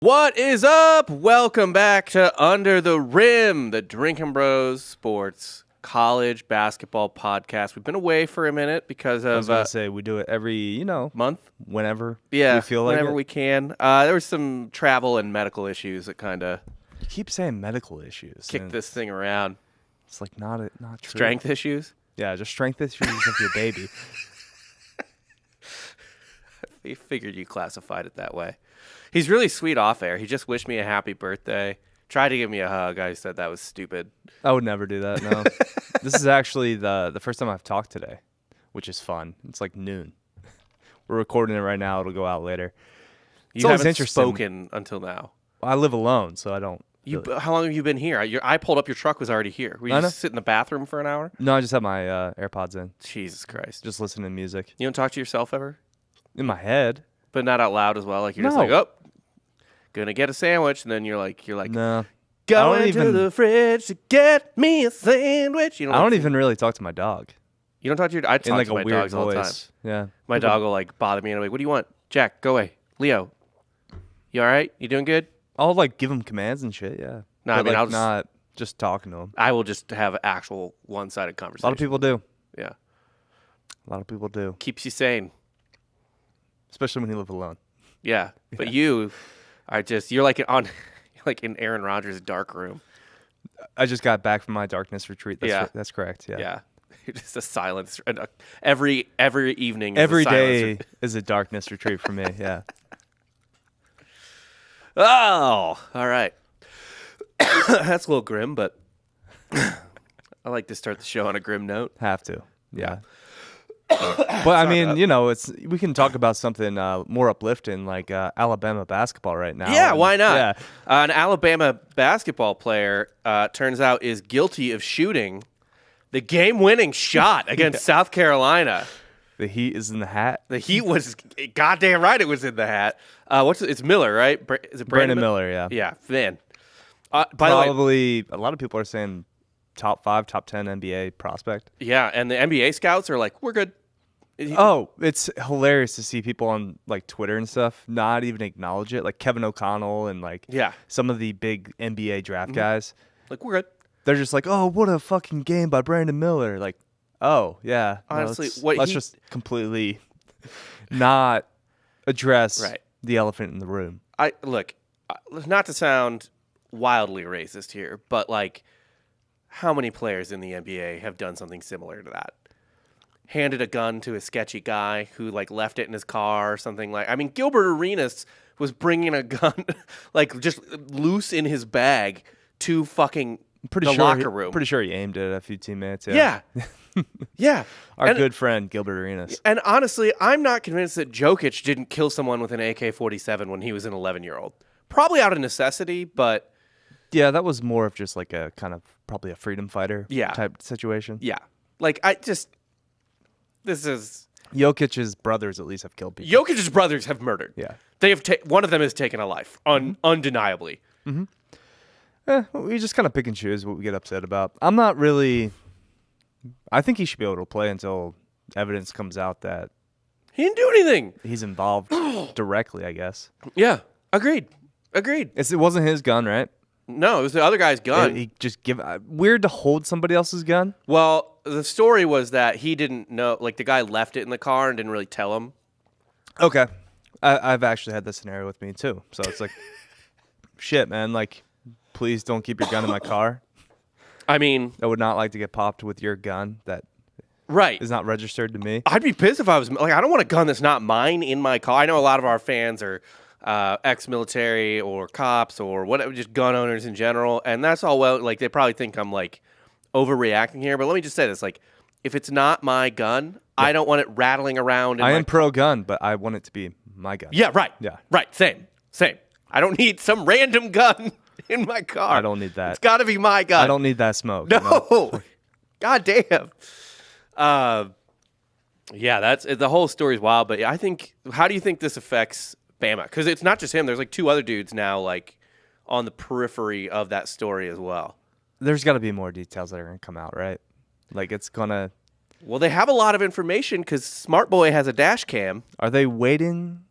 What is up? Welcome back to Under the Rim, the Drinkin' Bros Sports College Basketball Podcast. We've been away for a minute because of... I was going to say, we do it every, month? Whenever we feel like whenever we can. There was some travel and medical issues that kind of... You keep saying medical issues. Kick this thing around. It's like not true. Strength issues? Yeah, just strength issues of your baby. I figured you classified it that way. He's really sweet off air. He just wished me a happy birthday. Tried to give me a hug. I said that was stupid. I would never do that, no. This is actually the first time I've talked today, which is fun. It's like noon. We're recording it right now. It'll go out later. You haven't spoken until now. I live alone, so I don't. How long have you been here? I pulled up, your truck was already here. Were you just sit in the bathroom for an hour? No, I just have my AirPods in. Jesus Christ. Just listening to music. You don't talk to yourself ever? In my head. But not out loud as well? Like you're just like, oh, gonna get a sandwich, and then you're like, no. Going to the fridge to get me a sandwich. I don't even really talk to my dog. You don't talk to your dog? I talk to my dogs all the time. Yeah. My dog will like bother me and I'm like, what do you want? Jack, go away. Leo, you all right? You doing good? I'll like give him commands and shit, yeah. No, I mean, I'll not just talking to him. I will just have actual one-sided conversation. A lot of people do. Yeah. A lot of people do. Keeps you sane. Especially when you live alone. Yeah. But you are you're like in Aaron Rodgers' dark room. I just got back from my darkness retreat. That's correct. Yeah. Yeah. Just a silence. Every evening. Every day is a darkness retreat for me. Yeah. Oh, all right. That's a little grim, but I like to start the show on a grim note. Have to. Yeah. But I mean, we can talk about something more uplifting, like Alabama basketball right now. Yeah, why not? Yeah. An Alabama basketball player turns out is guilty of shooting the game-winning shot against South Carolina. The heat is in the hat. The heat was goddamn right. It was in the hat. It's Miller, right? Is it Brandon Miller? Yeah. Yeah, man. Probably a lot of people are saying top 5, top 10 NBA prospect. Yeah, and the NBA scouts are like, we're good. It's hilarious to see people on like Twitter and stuff not even acknowledge it. Like Kevin O'Connell and some of the big NBA draft guys. Like, we're good. They're just like, oh, what a fucking game by Brandon Miller. Like, oh, yeah. Honestly, let's just completely not address the elephant in the room. Look, not to sound wildly racist here, but like, how many players in the NBA have done something similar to that? Handed a gun to a sketchy guy who like left it in his car or something like. I mean, Gilbert Arenas was bringing a gun like just loose in his bag to fucking locker room. Pretty sure he aimed it at a few teammates. Yeah. Yeah. Our good friend Gilbert Arenas. And honestly, I'm not convinced that Jokic didn't kill someone with an AK-47 when he was an 11-year-old. Probably out of necessity, but yeah, that was more of just like a kind of probably a freedom fighter type situation. Yeah. Like this is Jokic's brothers at least have killed people. Jokic's brothers have murdered. Yeah. They have one of them has taken a life, undeniably. Mm-hmm. We just kind of pick and choose what we get upset about. I'm not really. I think he should be able to play until evidence comes out that he didn't do anything. He's involved directly, I guess. Yeah, agreed. It wasn't his gun, right? No, it was the other guy's gun. He just weird to hold somebody else's gun. Well, the story was that he didn't know. Like the guy left it in the car and didn't really tell him. Okay, I've actually had this scenario with me too. So it's like, shit, man. Like, please don't keep your gun in my car. I mean, I would not like to get popped with your gun that is not registered to me. I'd be pissed if I was like, I don't want a gun that's not mine in my car. I know a lot of our fans are ex-military or cops or whatever, just gun owners in general, and that's all well. Like they probably think I'm like overreacting here, but let me just say this: like, if it's not my gun, I don't want it rattling around. I am pro-gun, but I want it to be my gun. Yeah, right. Yeah, right. Same. I don't need some random gun in my car. I don't need that. It's got to be my gun. I don't need that smoke. No. God damn. Yeah, that's the whole story's wild. But I think, how do you think this affects Bama? Because it's not just him. There's like 2 other dudes now, like on the periphery of that story as well. There's got to be more details that are going to come out, right? Like it's gonna. Well, they have a lot of information because Smart Boy has a dash cam. Are they waiting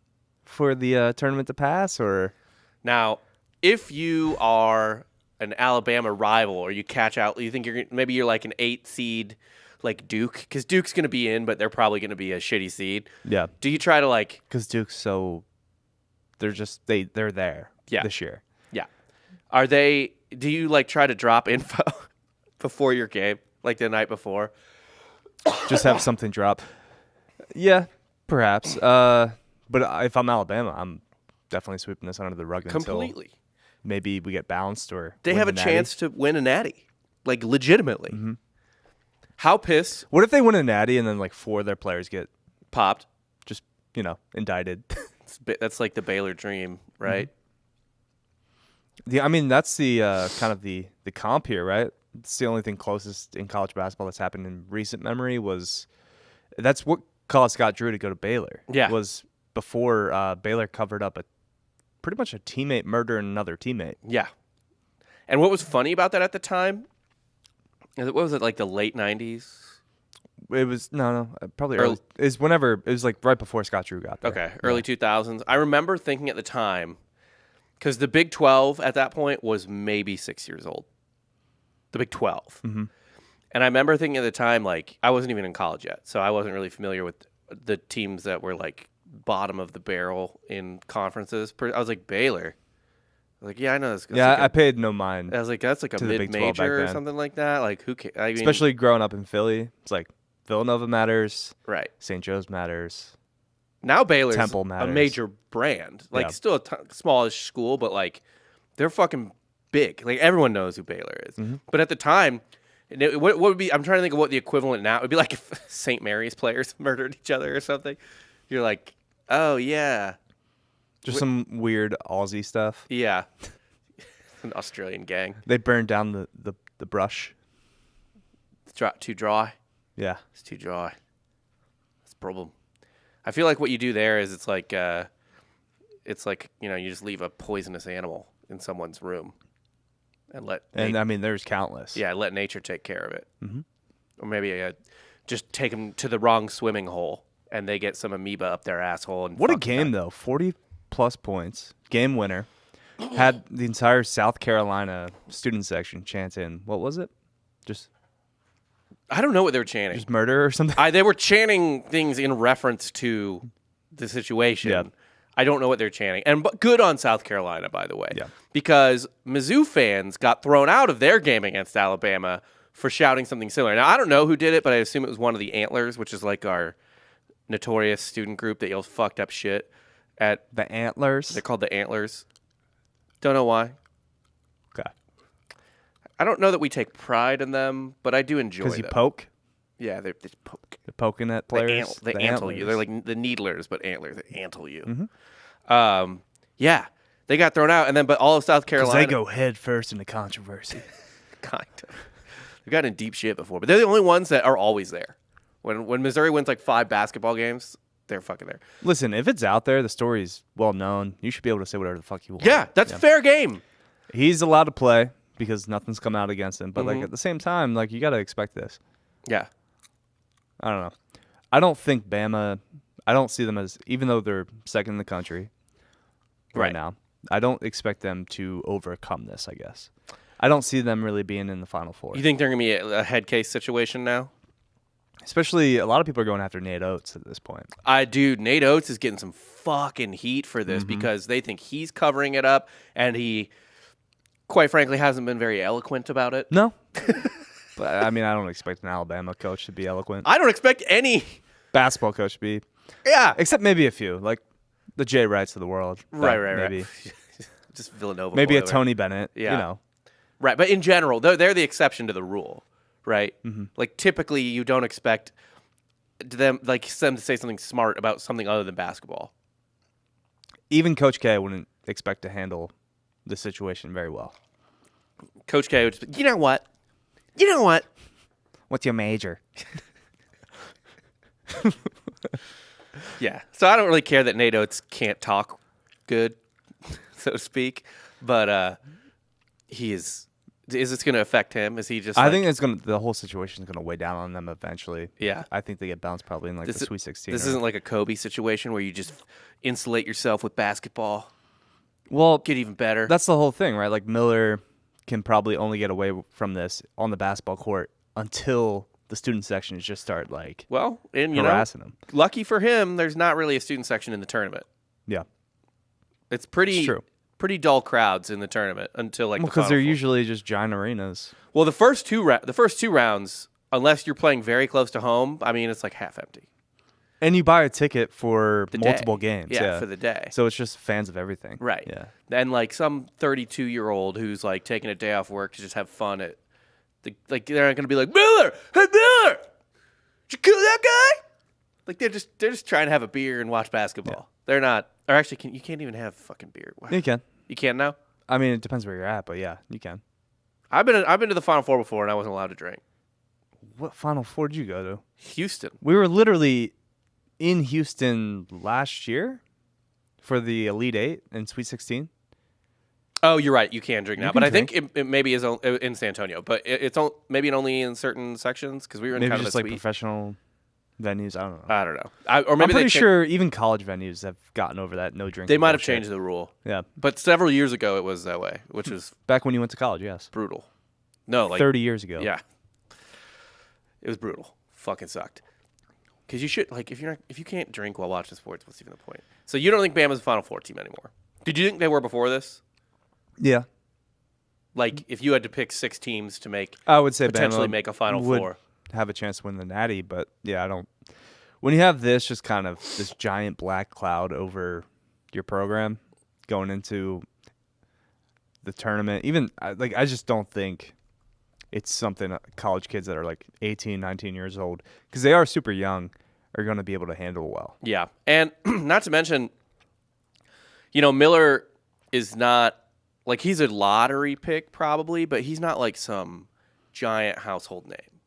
for the tournament to pass, or? Now, if you are an Alabama rival or you catch out, you think maybe you're like an 8 seed like Duke, because Duke's going to be in, but they're probably going to be a shitty seed. Yeah. Do you try to like... Because Duke's they're there this year. Yeah. Do you like try to drop info before your game, like the night before? Just have something drop. Yeah, perhaps. But if I'm Alabama, I'm definitely sweeping this under the rug completely. Until maybe we get bounced or they have a chance to win a natty, like legitimately. Mm-hmm. How pissed? What if they win a natty and then like 4 of their players get popped? Just indicted. That's like the Baylor dream, right? Mm-hmm. That's the kind of the comp here, right? It's the only thing closest in college basketball that's happened in recent memory that's what caused Scott Drew to go to Baylor. Yeah. Was before Baylor covered up pretty much a teammate murdering another teammate. Yeah. And what was funny about that at the time, what was it, like the late 90s? It was, probably early. It was like right before Scott Drew got there. Okay, early 2000s. I remember thinking at the time, because the Big 12 at that point was maybe 6 years old. The Big 12. Mm-hmm. And I remember thinking at the time, like, I wasn't even in college yet, so I wasn't really familiar with the teams that were, like, bottom of the barrel in conferences. I was like, Baylor. I was like, yeah, I know this. Yeah, like I paid no mind. I was like, that's like a mid-major or something like that. Like, who cares? Especially growing up in Philly, it's like Villanova matters. Right. St. Joe's matters. Now Baylor's Temple matters. A major brand. Like, still a smallish school, but, like, they're fucking big. Like, everyone knows who Baylor is. Mm-hmm. But at the time, what would be, I'm trying to think of what the equivalent now, it would be like if St. Mary's players murdered each other or something. You're like, oh, yeah. Just some weird Aussie stuff. Yeah. An Australian gang. They burned down the brush. Too dry? Yeah. It's too dry. That's a problem. I feel like what you do there is it's like you just leave a poisonous animal in someone's room. There's countless. Yeah, let nature take care of it. Mm-hmm. Or maybe just take them to the wrong swimming hole and they get some amoeba up their asshole. And what a game, though. 40-plus points. Game winner. Had the entire South Carolina student section chanting, what was it? I don't know what they were chanting. Just murder or something? They were chanting things in reference to the situation. Yeah. I don't know what they're chanting. But good on South Carolina, by the way. Yeah. Because Mizzou fans got thrown out of their game against Alabama for shouting something similar. Now, I don't know who did it, but I assume it was one of the Antlers, which is like our notorious student group that yells fucked up shit at... The Antlers? They're called the Antlers. Don't know why. Okay. I don't know that we take pride in them, but I do enjoy them. Because you poke? Yeah, they poke. They're poking at players? They antle you. They're like the needlers, but antlers. They antle you. Mm-hmm. Yeah. They got thrown out, but all of South Carolina... Because they go head first into controversy. Kind of. They've gotten in deep shit before, but they're the only ones that are always there. When Missouri wins like 5 basketball games, they're fucking there. Listen, if it's out there, the story's well known. You should be able to say whatever the fuck you want. Yeah, that's fair game. He's allowed to play because nothing's come out against him. But like at the same time, like you got to expect this. Yeah. I don't know. I don't think Bama. I don't see them as, even though they're second in the country right now. I don't expect them to overcome this. I guess I don't see them really being in the Final Four. You think they're gonna be a head case situation now? Especially, a lot of people are going after Nate Oates at this point. Nate Oates is getting some fucking heat for this because they think he's covering it up, and he, quite frankly, hasn't been very eloquent about it. No. But, I don't expect an Alabama coach to be eloquent. I don't expect any basketball coach to be. Yeah. Except maybe a few, like the Jay Wrights of the world. Right. Just Villanova. Maybe a Tony Bennett, Right, but in general, they're the exception to the rule. Right? Mm-hmm. Like, typically, you don't expect them to say something smart about something other than basketball. Even Coach K wouldn't expect to handle the situation very well. Coach K would just be, you know what? What's your major? Yeah. So I don't really care that Nate Oates can't talk good, so to speak. But he is... Is this going to affect him? Is he just? I think it's the whole situation is going to weigh down on them eventually. Yeah, I think they get bounced probably in the Sweet 16. This isn't like a Kobe situation where you just insulate yourself with basketball. Well, get even better. that's the whole thing, right? Like Miller can probably only get away from this on the basketball court until the student sections just start like and harassing him. Lucky for him, there's not really a student section in the tournament. Yeah, It's pretty true. Pretty dull crowds in the tournament until like because they're Final Four. usually just giant arenas. Well, the first two rounds, unless you're playing very close to home, I mean it's like half empty. And you buy a ticket for The multiple day. games. Yeah, for the day. So it's just fans of everything. Right. Yeah. And like some 32-year-old who's like taking a day off work to just have fun at like they're not going to be like, "Miller, hey Miller, did you kill that guy?" Like they're just trying to have a beer and watch basketball. Yeah. They're not. Or actually, you can't even have fucking beer. Wow. You can. You can now? I mean, it depends where you're at, but yeah, you can. I've been to the Final Four before and I wasn't allowed to drink. What Final Four did you go to? Houston. We were literally in Houston last year for the Elite Eight and Sweet 16. Oh, you're right. You can drink now, You but can I think it maybe is in San Antonio, but it's maybe only in certain sections because we were in Maybe kind just of a like suite. professional venues. I don't know. I don't know. Or maybe I'm pretty sure even college venues have gotten over that no drinking. they might have bullshit. changed the rule. Yeah. But several years ago, it was that way, which is Back when you went to college, yes. brutal. No, like 30 years ago. Yeah, it was brutal. Fucking sucked. Because you should like if you can't drink while watching sports, what's even the point? So you don't think Bama's a Final Four team anymore? Did you think they were before this? Yeah. Like if you had to pick 6 teams to make I would say potentially Bama make a Final would Four, have a chance to win the Natty, but yeah, I don't. When you have this just kind of this giant black cloud over your program going into the tournament, I just don't think it's something college kids that are like 18, 19 years old, because they are super young, are going to be able to handle well. yeah, and not to mention, Miller is not like he's a lottery pick probably, but he's not like some giant household name.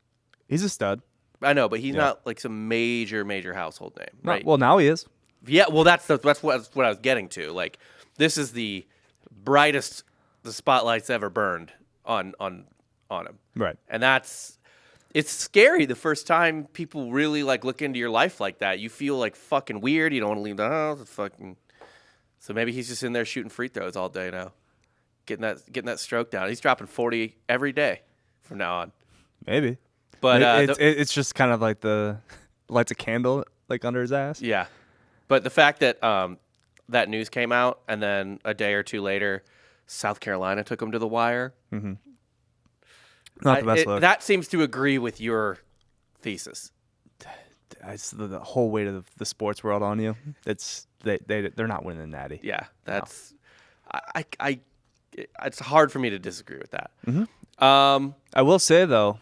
He's a stud. I know, but he's not like some major household name, right? Well, now he is. Yeah, well, that's what I was getting to. Like, this is the brightest the spotlight's ever burned on him, Right. and it's scary the first time people really like look into your life like that. You feel like fucking weird. You don't want to leave the house. It's fucking. So maybe he's just in there shooting free throws all day now, getting that stroke down. He's dropping 40 every day from now on. Maybe. But it's just kind of like the lights a candle like under his ass. yeah, but the fact that that news came out and then a day or two later, South Carolina took him to the wire. Mm-hmm. Not the best look. That seems to agree with your thesis. It's the whole weight of the sports world on you. It's they're not winning the Natty. Yeah, that's it's hard for me to disagree with that. Mm-hmm. I will say though,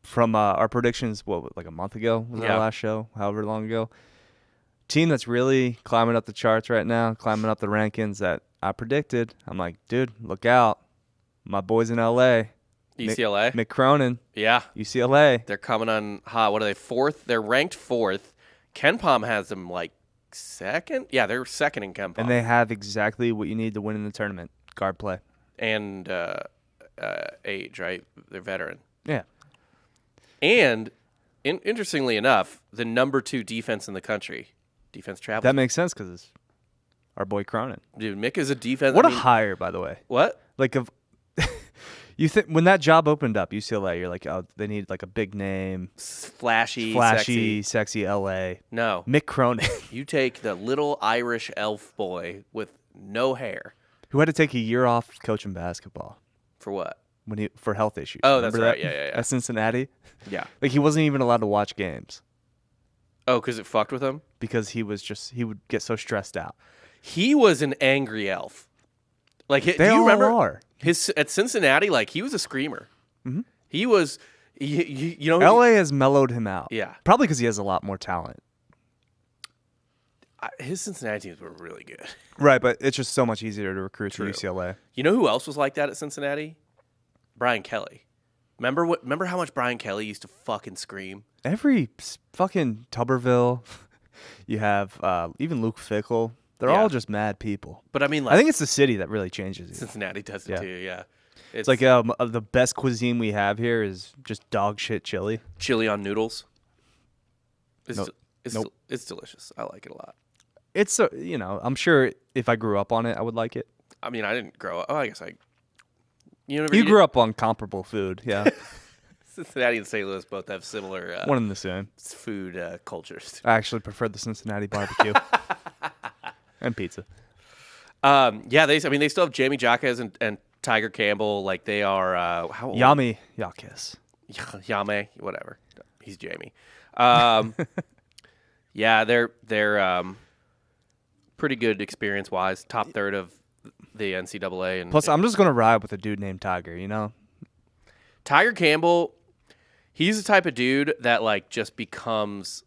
from our predictions, like a month ago was our last show, however long ago. Team that's really climbing up the charts right now, climbing up the rankings that I predicted. I'm like, dude, look out, my boys in LA, UCLA, Mick Cronin, yeah, UCLA. they're coming on hot. What are they? 4th? They're ranked 4th. Ken Pom has them like 2nd. Yeah, they're 2nd in Ken Pom, And they have exactly what you need to win in the tournament: guard play and age. Right, they're veteran. Yeah. And interestingly enough, the number 2 defense in the country, defense travels. That makes sense because it's our boy Cronin. Dude, Mick is a defense. What a hire, by the way. What? Like, you think when that job opened up, UCLA, you're like, oh, they need like a big name, Flashy, sexy LA. No. Mick Cronin, You take the little Irish elf boy with no hair. who had to take a year off coaching basketball For what? for health issues. Oh, that's Remember right. that? Yeah. At Cincinnati, Yeah. like he wasn't even allowed to watch games Oh, because it fucked with him? because he would get so stressed out. He was an angry elf. Like, They do you all remember are. at Cincinnati? Like, he was a screamer. Mhm. He was, you know, LA has mellowed him out. Yeah. Probably because he has a lot more talent. His Cincinnati teams were really good. Right, but it's just so much easier to recruit to True. UCLA. You know who else was like that at Cincinnati? Brian Kelly. Remember how much Brian Kelly used to fucking scream? Every fucking Tuberville, you have even Luke Fickle. They're Yeah. all just mad people. But I mean, like, I think it's the city that really changes you. Cincinnati does it Yeah. too. Yeah, It's like the best cuisine we have here is just dog shit chili. chili on noodles. Nope. It's delicious. I like it a lot. It's I'm sure if I grew up on it, I would like it. I mean, I didn't grow up. Oh, I guess You grew up on comparable food, yeah. Cincinnati and St. Louis both have similar One and the same. food cultures. I actually prefer the Cincinnati barbecue and pizza. Yeah, they still have Jamie Jaquez and Tiger Campbell. Like they are how old? Yami Yakis. Yame, whatever. He's Jamie. Yeah, they're pretty good experience wise. Top third of the NCAA. And plus, I'm just gonna ride with a dude named Tiger. You know, Tiger Campbell. He's the type of dude that like just becomes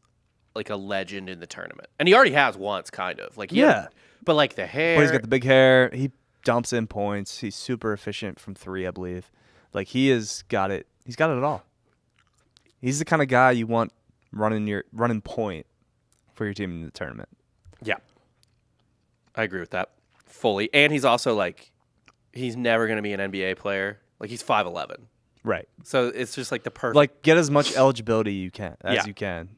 like a legend in the tournament, and he already has once, kind of like but like the hair. But he's got the big hair. He dumps in points. He's super efficient from three, I believe. Like he has got it. He's got it all. He's the kind of guy you want running point for your team in the tournament. Yeah, I agree with that fully. And he's also like, he's never going to be an NBA player. Like he's 5'11". Right. So it's just like the perfect. Like get as much eligibility you can as you can.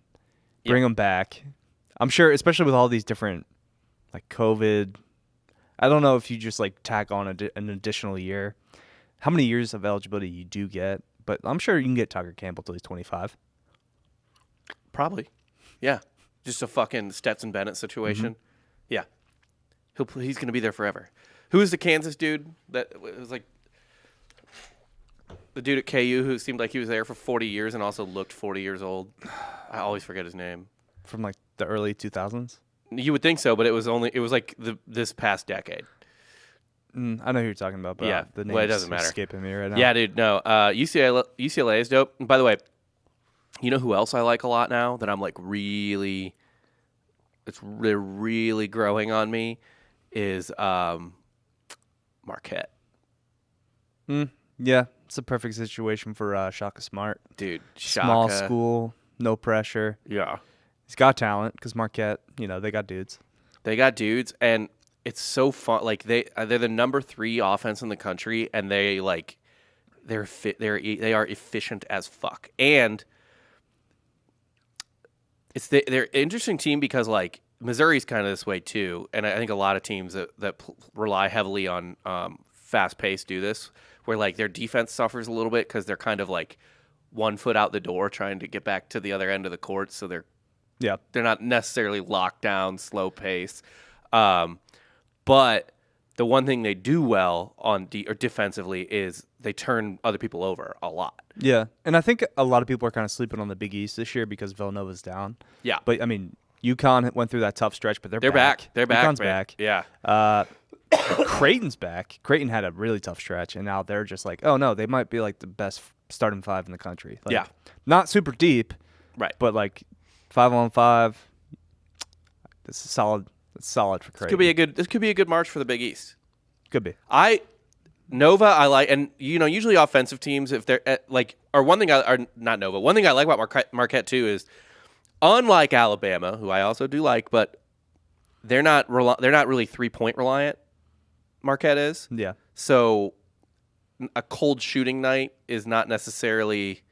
Bring him back. I'm sure, especially with all these different, like COVID. I don't know if you just like tack on an additional year. How many years of eligibility you do get? But I'm sure you can get Tiger Campbell till he's 25. Probably. Yeah. Just a fucking Stetson Bennett situation. Mm-hmm. Yeah. He's going to be there forever. Who is the Kansas dude that was like the dude at KU who seemed like he was there for 40 years and also looked 40 years old? I always forget his name. From like the early 2000s? You would think so, but it was like this past decade. I know who you're talking about, but yeah, the name's it doesn't matter. Escaping me right now. Yeah, dude, no. UCLA is dope. And by the way, you know who else I like a lot now that I'm like really growing on me is Marquette. Yeah, it's a perfect situation for Shaka Smart. Dude, Shaka. Small school, no pressure. Yeah. He's got talent because Marquette, they got dudes. They got dudes, and it's so fun. Like they're the number 3 offense in the country, and they are efficient as fuck. And they're an interesting team because like Missouri's kind of this way too, and I think a lot of teams that rely heavily on fast pace do this, where like their defense suffers a little bit because they're kind of like 1 foot out the door trying to get back to the other end of the court, so they're not necessarily locked down, slow pace. But the one thing they do well on defensively is they turn other people over a lot. Yeah, and I think a lot of people are kind of sleeping on the Big East this year because Villanova's down. Yeah. But, I mean, UConn went through that tough stretch, but they're back. They're back. UConn's back. Yeah. Creighton's back. Creighton had a really tough stretch, and now they're just like, oh, no, they might be like the best starting 5 in the country. Like, yeah. Not super deep. Right. But, like, 5-on-5, this is solid. It's solid for Creighton. This could be a good March for the Big East. Could be. Nova I like, and usually offensive teams, if they're one thing I like about Marquette too is, unlike Alabama, who I also do like, but they're not really 3-point reliant. Marquette is. Yeah. So a cold shooting night is not necessarily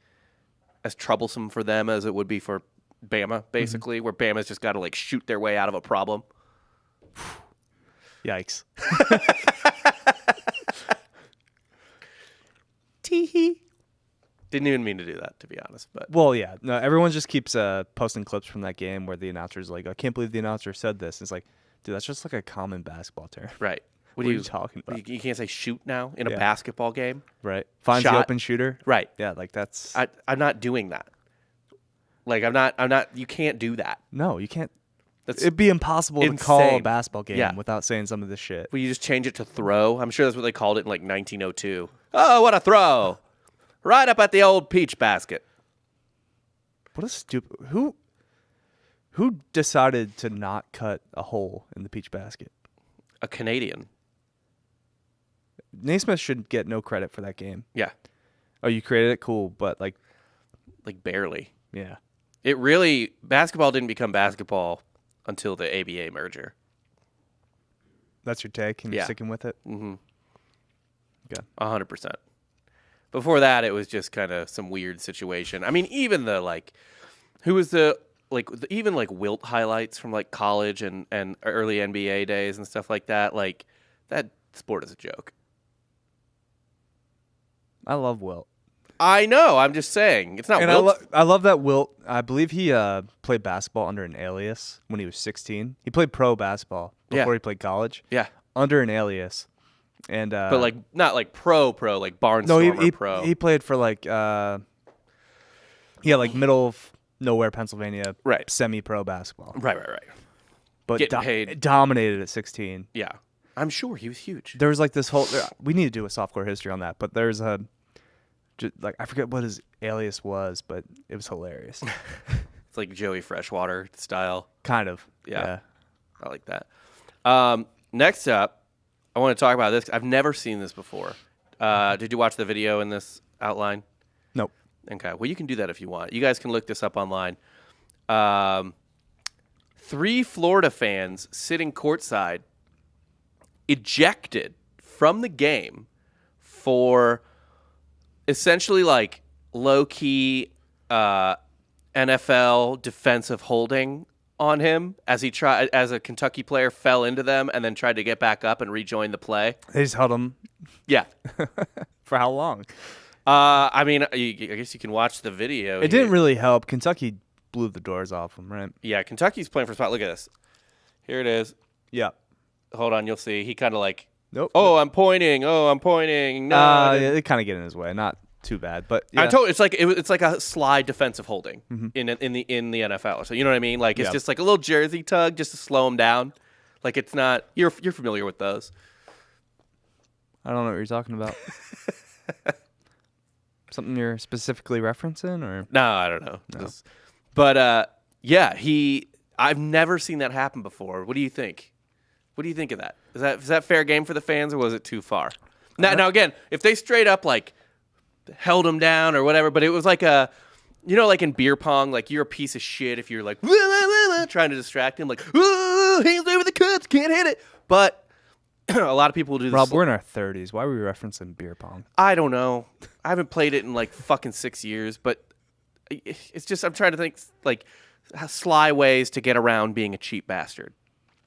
as troublesome for them as it would be for Bama, basically, where Bama's just got to like shoot their way out of a problem. Yikes. Tee-hee. Didn't even mean to do that, to be honest. But well, yeah. No, everyone just keeps posting clips from that game where the announcer's like, I can't believe the announcer said this. It's like, dude, that's just like a common basketball term. Right. What are you talking about? You can't say shoot now in a basketball game? Right. Finds the open shooter? Right. Yeah, like that's... I'm not doing that. Like, I'm not... You can't do that. No, you can't. It'd be impossible to call a basketball game without saying some of this shit. Will you just change it to throw? I'm sure that's what they called it in like 1902. Oh, what a throw! Right up at the old peach basket. What a stupid... Who decided to not cut a hole in the peach basket? A Canadian. Naismith should get no credit for that game. Yeah. Oh, you created it? Cool, but like barely. Yeah. Basketball didn't become basketball until the ABA merger. That's your take, and you're sticking with it? Mm-hmm. Okay. 100%. Before that, it was just kind of some weird situation. I mean, even the Wilt highlights from like college and early NBA days and stuff like that, like that sport is a joke. I love Wilt. I know. I'm just saying. It's not And Wilt. I love that Wilt. I believe he played basketball under an alias when he was 16. He played pro basketball before he played college. Yeah. Under an alias. And But like not like pro, like Barnstormer no, pro. he played for like like middle of nowhere Pennsylvania semi-pro basketball. Right. But Getting paid. Dominated at 16. Yeah. I'm sure he was huge. There was like this whole we need to do a softcore history on that, but there's a like I forget what his alias was, but it was hilarious. It's like Joey Freshwater style. Kind of. Yeah. I like that. Next up, I want to talk about this. I've never seen this before. Did you watch the video in this outline? Nope. Okay. Well, you can do that if you want. You guys can look this up online. 3 Florida fans sitting courtside ejected from the game for essentially like low-key NFL defensive holding on him as a Kentucky player fell into them and then tried to get back up and rejoin the play. They just held him. Yeah. For how long? I mean, I guess you can watch the video. It didn't really help. Kentucky blew the doors off him, right? Yeah, Kentucky's playing for spot. Look at this. Here it is. Yeah. Hold on, you'll see. He kind of like, nope. Oh, I'm pointing. No, yeah, they kind of get in his way. Not too bad, but yeah. I told it's like a slide defensive holding in the NFL. So you know what I mean? Like it's just like a little jersey tug just to slow him down. Like it's not. You're familiar with those. I don't know what you're talking about. Something you're specifically referencing, or no? I don't know. No. But yeah, I've never seen that happen before. What do you think? What do you think of that? Is that fair game for the fans, or was it too far? Now again, if they straight up like held him down or whatever, but it was like like in beer pong, like you're a piece of shit if you're like trying to distract him, like hands over the cups, can't hit it. But a lot of people will do this. Rob, we're in our 30s. Why are we referencing beer pong? I don't know. I haven't played it in like fucking 6 years, but it's just I'm trying to think like sly ways to get around being a cheap bastard.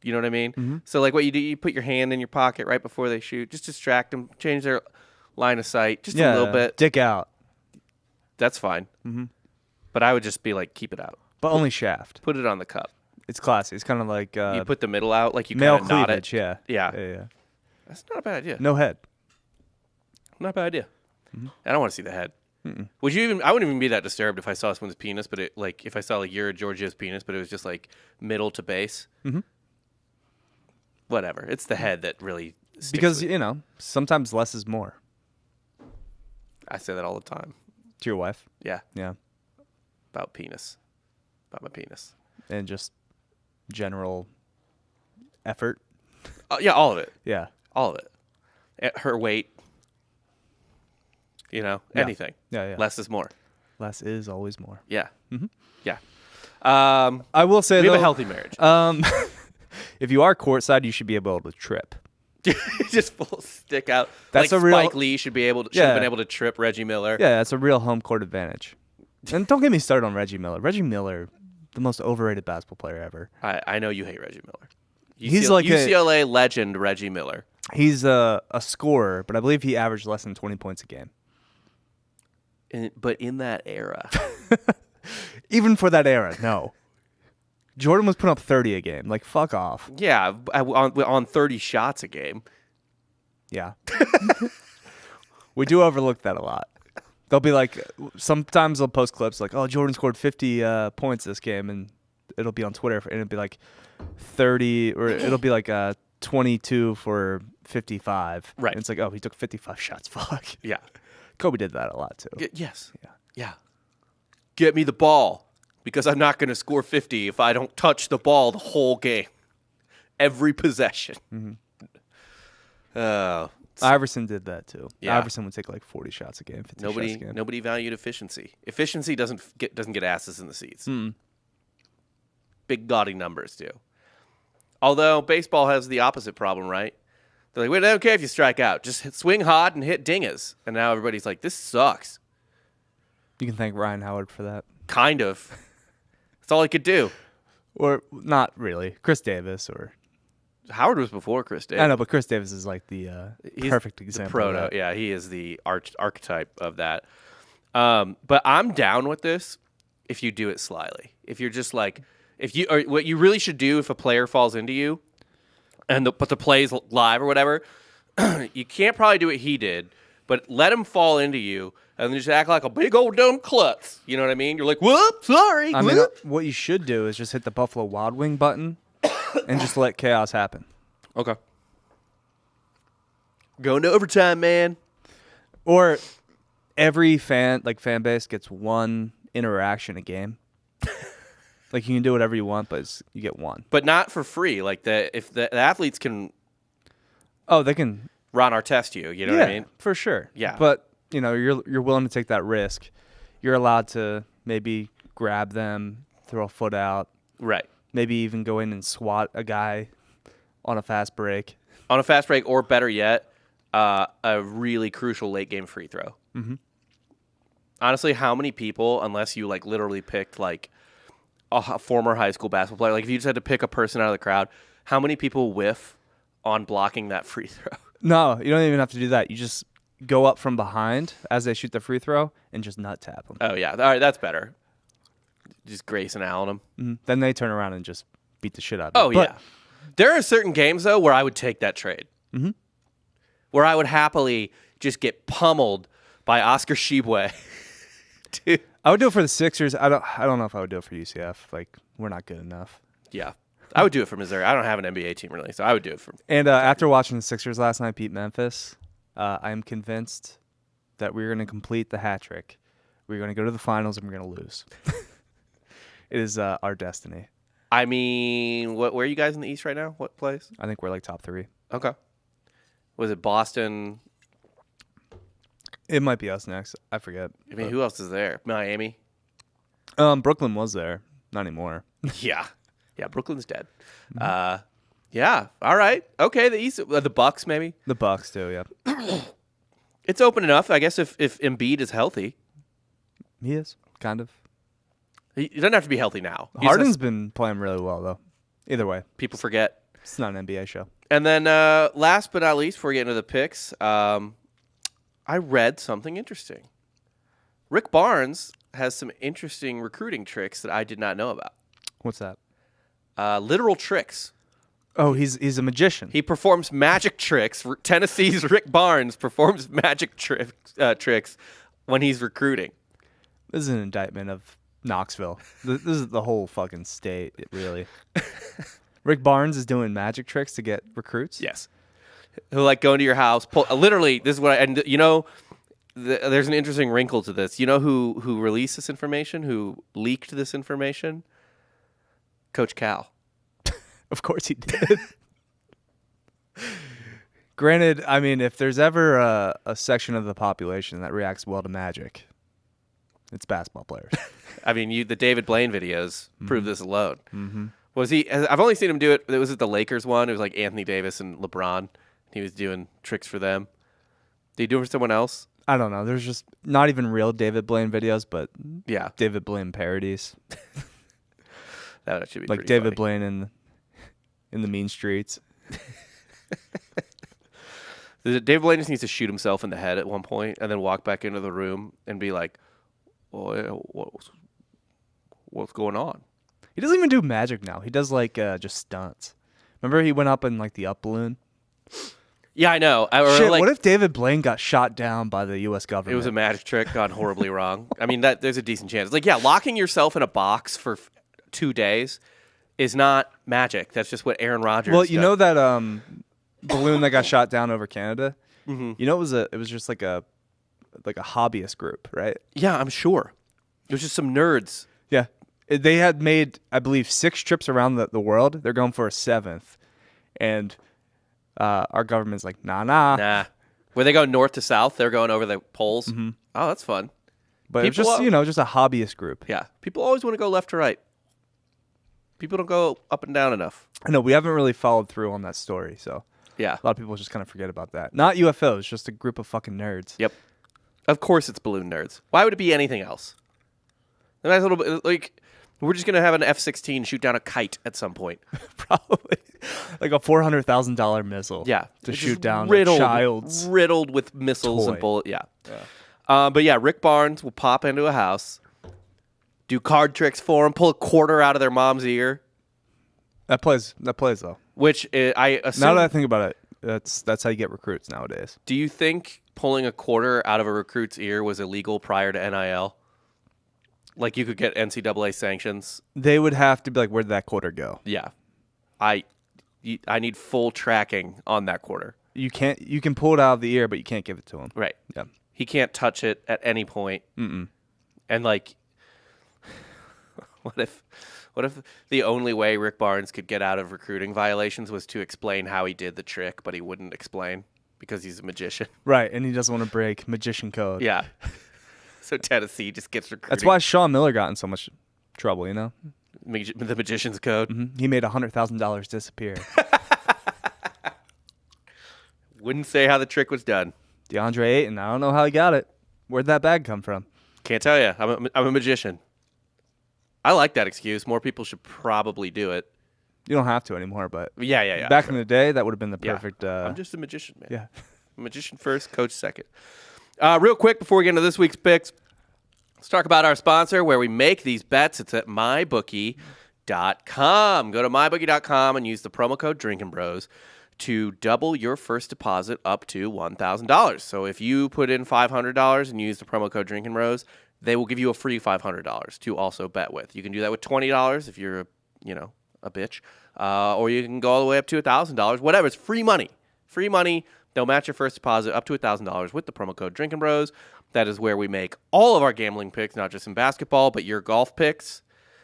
You know what I mean? Mm-hmm. So like what you do, you put your hand in your pocket right before they shoot, just distract them, change their line of sight just a little bit. Dick out. That's fine. Mm-hmm. But I would just be like, keep it out. But only shaft. Put it on the cup. It's classy. It's kind of like you put the middle out, like you male kind of nod cleavage. it. Yeah. That's not a bad idea. No head. Not a bad idea. Mm-hmm. I don't want to see the head. Mm-mm. I wouldn't even be that disturbed if I saw someone's penis, but if I saw like your or Georgia's penis, but it was just like middle to base. Mm-hmm. Whatever. It's the head that really sticks because with. Sometimes less is more. I say that all the time. To your wife? Yeah. Yeah. About penis. About my penis. And just general effort. Yeah, all of it. Yeah. All of it. Her weight. Anything. Yeah. Less is more. Less is always more. Yeah. Mm-hmm. Yeah. I will say, we have a healthy marriage. If you are courtside, you should be able to trip. Just full stick out. That's like a real. Spike Lee should have been able to trip Reggie Miller. Yeah, that's a real home court advantage. And don't get me started on Reggie Miller. Reggie Miller, the most overrated basketball player ever. I know you hate Reggie Miller. He's like UCLA legend Reggie Miller. He's a scorer, but I believe he averaged less than 20 points a game. But in that era. Even for that era, no. Jordan was putting up 30 a game. Like, fuck off. Yeah, on 30 shots a game. Yeah. We do overlook that a lot. They'll be like, sometimes they'll post clips like, oh, Jordan scored 50 points this game, and it'll be on Twitter, and it'll be like 30, or it'll be like 22 for 55. Right. And it's like, oh, he took 55 shots. Fuck. Yeah. Kobe did that a lot, too. Yes. Yeah. Get me the ball, because I'm not going to score 50 if I don't touch the ball the whole game. Every possession. Mm-hmm. Iverson did that, too. Yeah. Iverson would take like 40 shots a game, 50 shots a game. Nobody valued efficiency. Efficiency doesn't get asses in the seats. Mm. Big gaudy numbers do. Although baseball has the opposite problem, right? They're like, wait, I don't care if you strike out. Just swing hard and hit dingas. And now everybody's like, this sucks. You can thank Ryan Howard for that. Kind of. That's all he could do. Or not really. Chris Davis or Howard was before Chris Davis. I know, but Chris Davis is like the He's perfect example. The of proto. that. Yeah, he is the archetype of that. But I'm down with this if you do it slyly. If you're just like, what you really should do if a player falls into you, but the play's live or whatever, you can't probably do what he did, but let him fall into you and then just act like a big old dumb klutz. You know what I mean? You're like, whoop, sorry. I mean, whoop. what you should do is just hit the Buffalo Wild Wing button and just let chaos happen. Okay. Going to overtime, man. Or every fan base gets one interaction a game. Like you can do whatever you want, but you get one. But not for free. Like if the athletes can They can Ron Artest you know what I mean? For sure. Yeah. But you're willing to take that risk. You're allowed to maybe grab them, throw a foot out, Right. maybe even go in and swat a guy on a fast break. On a fast break, or better yet, a really crucial late game free throw. Mm-hmm. Honestly, how many people, unless you like literally picked like a former high school basketball player, like if you just had to pick a person out of the crowd, how many people whiff on blocking that free throw? No, you don't even have to do that. You just go up from behind as they shoot the free throw and just nut tap them. Oh yeah, all right, that's better. Just Grayson Allen them. Mm-hmm. Then they turn around and just beat the shit out of them. Oh yeah, there are certain games though where I would take that trade. Mm-hmm. Where I would happily just get pummeled by Oscar Tshiebwe. Dude. I would do it for the Sixers. I don't know if I would do it for UCF. Like we're not good enough. Yeah, I would do it for Missouri. I don't have an NBA team really, so I would do it for. And after watching the Sixers last night beat Memphis, I am convinced that we're going to complete the hat trick. We're going to go to the finals and we're going to lose. It is our destiny. I mean, where are you guys in the East right now? What place? I think we're like top 3. Okay. Was it Boston? It might be us next. I forget. I mean, who else is there? Miami? Brooklyn was there. Not anymore. Yeah. Yeah, Brooklyn's dead. Mm-hmm. Yeah. All right. Okay, the East. The Bucks, maybe? The Bucks, too, yeah. It's open enough, I guess, if Embiid is healthy. He is, kind of. He doesn't have to be healthy now. Harden's been playing really well, though. Either way. People forget. It's not an NBA show. And then last but not least, before we get into the picks, I read something interesting. Rick Barnes has some interesting recruiting tricks that I did not know about. What's that? Literal tricks. Oh, he's a magician. He performs magic tricks. Tennessee's Rick Barnes performs magic tricks when he's recruiting. This is an indictment of Knoxville. This is the whole fucking state, really. Rick Barnes is doing magic tricks to get recruits? Yes. He'll like go into your house. Literally, this is what there's an interesting wrinkle to this. You know who released this information? Who leaked this information? Coach Cal. Of course he did. Granted, I mean, if there's ever a section of the population that reacts well to magic, it's basketball players. I mean, the David Blaine videos prove this alone. Mm-hmm. Was he? I've only seen him do it. Was it the Lakers one? It was like Anthony Davis and LeBron. He was doing tricks for them. Did he do it for someone else? I don't know. There's just not even real David Blaine videos, but yeah, David Blaine parodies. That should be like pretty David funny. Blaine in the mean streets. David Blaine just needs to shoot himself in the head at one point and then walk back into the room and be like, "Well, what's going on?" He doesn't even do magic now. He does like just stunts. Remember he went up in like the up balloon? Yeah, I know. Shit, like, what if David Blaine got shot down by the U.S. government? it was a magic trick gone horribly wrong? I mean, there's a decent chance. Like, yeah, locking yourself in a box for 2 days is not magic. That's just what Aaron Rodgers Well, you does. know that balloon that got shot down over Canada? Mm-hmm. You know it was just like a hobbyist group, right? Yeah, I'm sure. It was just some nerds. Yeah. They had made, I believe, 6 trips around the world. They're going for a 7th. And our government's like, nah. Where they go north to south, they're going over the poles. Mm-hmm. Oh, that's fun. But it's just, just a hobbyist group. Yeah. People always want to go left to right. People don't go up and down enough. I know, we haven't really followed through on that story, so Yeah. a lot of people just kind of forget about that. Not UFOs, just a group of fucking nerds. Yep. Of course it's balloon nerds. Why would it be anything else? A nice little bit, like, we're just going to have an F-16 shoot down a kite at some point. Probably. like a $400,000 missile. Yeah, to it's shoot just down riddled, a child's riddled with missiles toy. and bullets. Yeah. But yeah, Rick Barnes will pop into a house, do card tricks for him, pull a quarter out of their mom's ear. That plays though. Which I assume. Now that I think about it, that's how you get recruits nowadays. Do you think pulling a quarter out of a recruit's ear was illegal prior to NIL? Like you could get NCAA sanctions? They would have to be like, where did that quarter go? Yeah. I need full tracking on that quarter. You can pull it out of the ear, but you can't give it to him. Right. Yeah. He can't touch it at any point. And like, what if the only way Rick Barnes could get out of recruiting violations was to explain how he did the trick, but he wouldn't explain because he's a magician? Right, and he doesn't want to break magician code. Yeah. So Tennessee just gets recruiting. That's why Sean Miller got in so much trouble, you know? The magician's code. He made $100,000 disappear. Wouldn't say how the trick was done. DeAndre Ayton, I don't know how he got it. Where'd that bag come from? Can't tell you. I'm a magician. I like that excuse. More people should probably do it. You don't have to anymore, but Yeah. back in the day, that would have been the perfect. I'm just a magician, man. Yeah. Magician first, coach second. Real quick, before we get into this week's picks, let's talk about our sponsor where we make these bets. It's at mybookie.com. Go to mybookie.com and use the promo code Drinkin' Bros to double your first deposit up to $1,000. So if you put in $500 and use the promo code Drinkin' Bros, they will give you a free $500 to also bet with. You can do that with $20 if you're, a bitch, or you can go all the way up to $1,000. Whatever, it's free money. Free money. They'll match your first deposit up to $1,000 with the promo code Drinkin' Bros. That is where we make all of our gambling picks, not just in basketball, but your golf picks.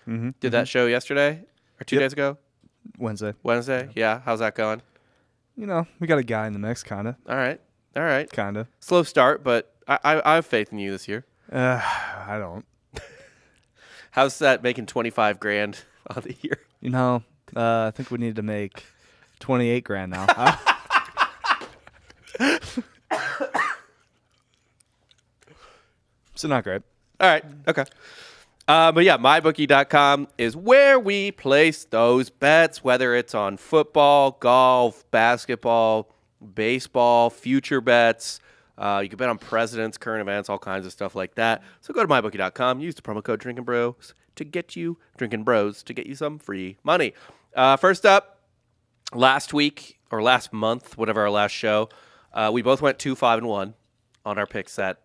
Did that show yesterday or 2 days ago? Wednesday. Yeah. How's that going? We got a guy in the mix, kind of. All right. Kind of. Slow start, but I have faith in you this year. I don't. How's that making $25,000 on the year? I think we need to make $28,000 now. So not great. All right. Okay. But yeah, mybookie.com is where we place those bets, whether it's on football, golf, basketball, baseball, future bets. You can bet on presidents, current events, all kinds of stuff like that. So go to mybookie.com, use the promo code Drinkin' Bros to get you some free money. First up, last week or last month, whatever our last show, we both went 2-5-1 on our picks that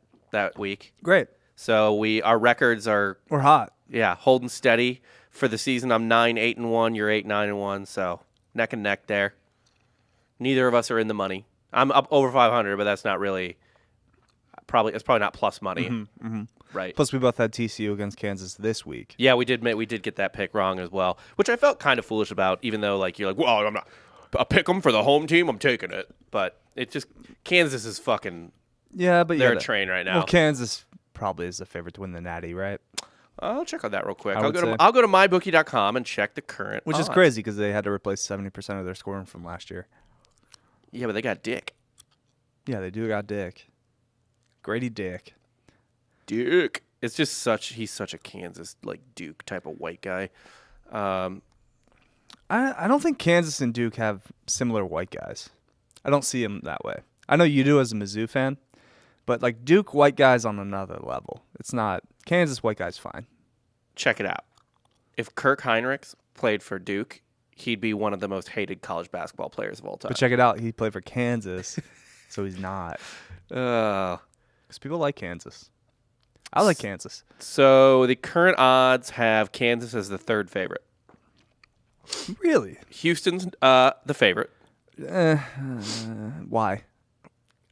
week. Great. So our records are We're hot. Yeah, holding steady for the season. I'm 9-8-1. You're 8-9-1. So neck and neck there. Neither of us are in the money. I'm up over 500, but that's not really it's probably not plus money, right? Plus, we both had TCU against Kansas this week. Yeah, we did get that pick wrong as well, which I felt kind of foolish about. Even though you're like, well, I'm not. I pick them for the home team. I'm taking it, but it just Kansas is fucking. Yeah, but they're a train right now. Well, Kansas probably is the favorite to win the Natty, right? I'll check on that real quick. I'll go to mybookie.com and check the current. Which odds. is crazy because they had to replace 70% of their scoring from last year. Yeah, but they got Dick. Yeah, they do got Dick. Grady Dick. It's just he's such a Kansas Duke type of white guy. I don't think Kansas and Duke have similar white guys. I don't see them that way. I know you do as a Mizzou fan, but Duke white guys on another level. It's not Kansas white guys fine. Check it out. If Kirk Heinrichs played for Duke, he'd be one of the most hated college basketball players of all time. But check it out. He played for Kansas, so he's not. Because people like Kansas. I like Kansas. So the current odds have Kansas as the third favorite. Really? Houston's the favorite. Why?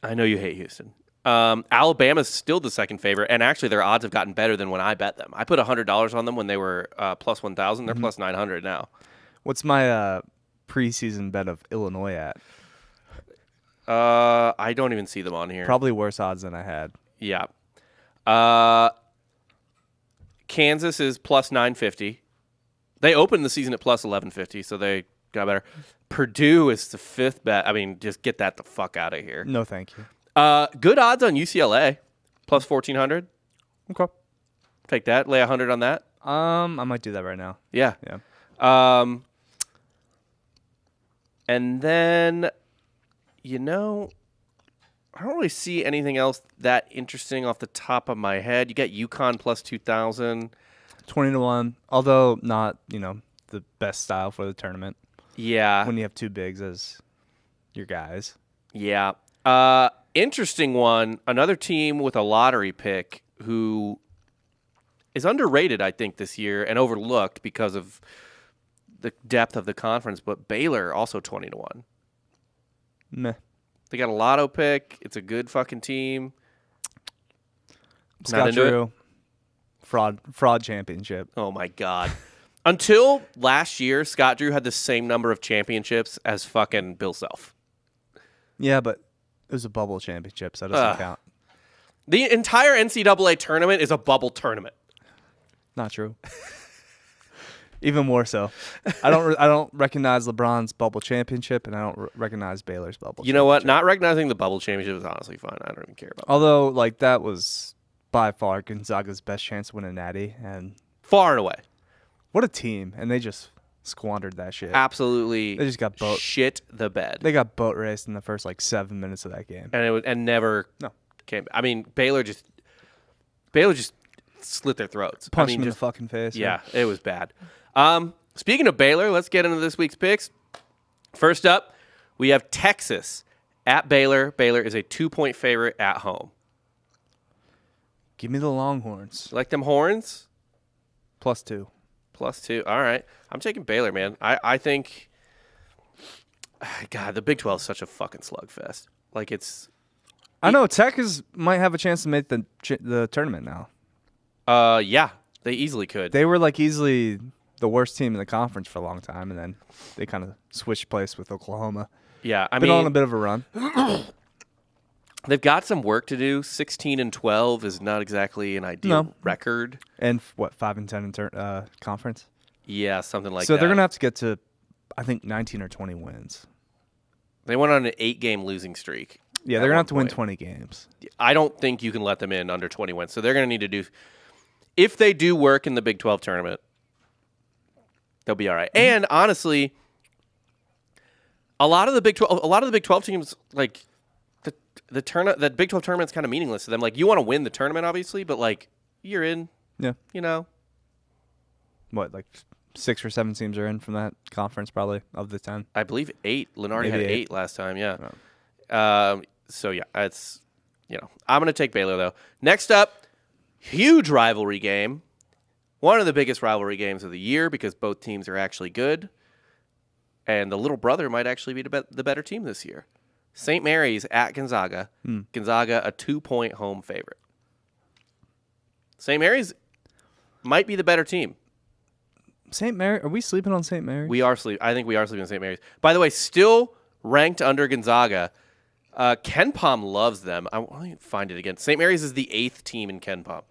I know you hate Houston. Alabama's still the second favorite, and actually their odds have gotten better than when I bet them. I put $100 on them when they were plus 1,000. They're plus 900 now. What's my preseason bet of Illinois at? I don't even see them on here. Probably worse odds than I had. Yeah. Kansas is plus 950. They opened the season at plus 1150, so they got better. Purdue is the fifth bet. I mean, just get that the fuck out of here. No, thank you. Good odds on UCLA, plus 1,400. Okay. Take that. Lay 100 on that. I might do that right now. Yeah. Yeah. And then, I don't really see anything else that interesting off the top of my head. You got UConn plus 2,000. 20-1, although not, the best style for the tournament. Yeah. When you have two bigs as your guys. Yeah. Interesting one. Another team with a lottery pick who is underrated, I think, this year and overlooked because of the depth of the conference. But Baylor also 20-1. Meh. They got a lotto pick. It's a good fucking team. Scott Drew, fraud championship. Oh my god. Until last year, Scott Drew had the same number of championships as fucking Bill Self. Yeah, but it was a bubble championship, so that doesn't count. The entire NCAA tournament is a bubble tournament. Not true. Even more so. I don't recognize LeBron's bubble championship, and I don't recognize Baylor's bubble championship. You know what? Not recognizing the bubble championship is honestly fine. I don't even care about that. Although, that was by far Gonzaga's best chance to win a natty. And far and away. What a team. And they just squandered that shit. Absolutely. They just got shit the bed. They got boat raced in the first, 7 minutes of that game. And never came. I mean, Baylor just slit their throats. Punched them in the fucking face. Yeah, it was bad. Speaking of Baylor, let's get into this week's picks. First up, we have Texas at Baylor. Baylor is a 2-point favorite at home. Give me the Longhorns. You like them horns? +2. +2. All right. I'm taking Baylor, man. I think, God, the Big 12 is such a fucking slugfest. I know Tech might have a chance to make the tournament now. Yeah, they easily could. They were easily the worst team in the conference for a long time, and then they kind of switched place with Oklahoma. Yeah, Been on a bit of a run. They've got some work to do. 16-12 is not exactly an ideal record. And 5-10 in conference? Yeah, something like that. So they're gonna have to get to, I think, 19 or 20 wins. They went on an 8-game losing streak. Yeah, they're gonna have to win 20 games. I don't think you can let them in under 20 wins. So they're gonna need to do. If they do work in the Big 12 tournament, they'll be all right. And honestly, a lot of the Big 12 teams, that Big 12 tournament's kind of meaningless to them. You want to win the tournament, obviously, but you're in. Yeah. What, 6 or 7 teams are in from that conference, probably, of the 10. I believe 8. Lenardi had 8 last time. Yeah. Oh. So yeah, it's I'm gonna take Baylor though. Next up, huge rivalry game. One of the biggest rivalry games of the year because both teams are actually good. And the little brother might actually be the better team this year. St. Mary's at Gonzaga. Gonzaga, a 2-point home favorite. St. Mary's might be the better team. St. Mary, are we sleeping on St. Mary's? We are sleeping. I think we are sleeping on St. Mary's. By the way, still ranked under Gonzaga. Ken Pom loves them. Let me find it again. St. Mary's is the 8th team in Ken Pom.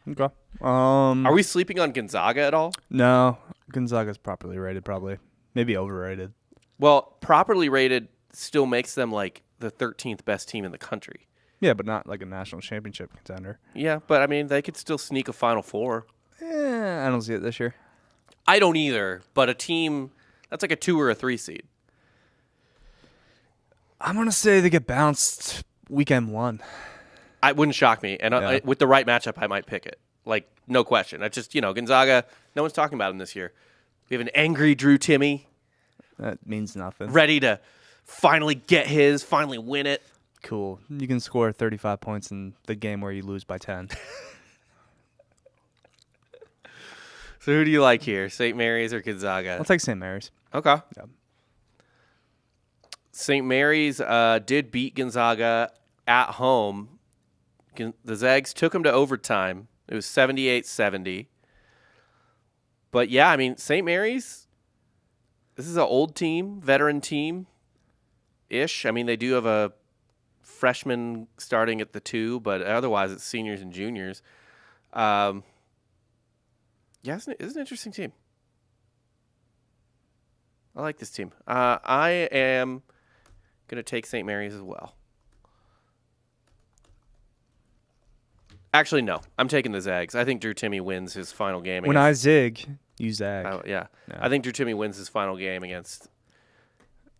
Okay. Are we sleeping on Gonzaga at all? No. Gonzaga's properly rated, probably. Maybe overrated. Well, properly rated still makes them the 13th best team in the country. Yeah, but not a national championship contender. Yeah, but I mean, they could still sneak a Final Four. I don't see it this year. I don't either, but a team that's a 2 or a 3 seed. I'm going to say they get bounced weekend 1. It wouldn't shock me. And with the right matchup, I might pick it. No question. I just, Gonzaga, no one's talking about him this year. We have an angry Drew Timme. That means nothing. Ready to finally finally win it. Cool. You can score 35 points in the game where you lose by 10. So who do you like here, St. Mary's or Gonzaga? I'll take St. Mary's. Okay. Yeah. St. Mary's did beat Gonzaga at home. The Zags took them to overtime. It was 78-70. But, yeah, I mean, St. Mary's, this is an old team, veteran team-ish. I mean, they do have a freshman starting at the 2, but otherwise it's seniors and juniors. Yeah, it's an interesting team. I like this team. I am going to take St. Mary's as well. Actually, no. I'm taking the Zags. I think Drew Timme wins his final game. When I zig, you zag. Yeah. I think Drew Timme wins his final game against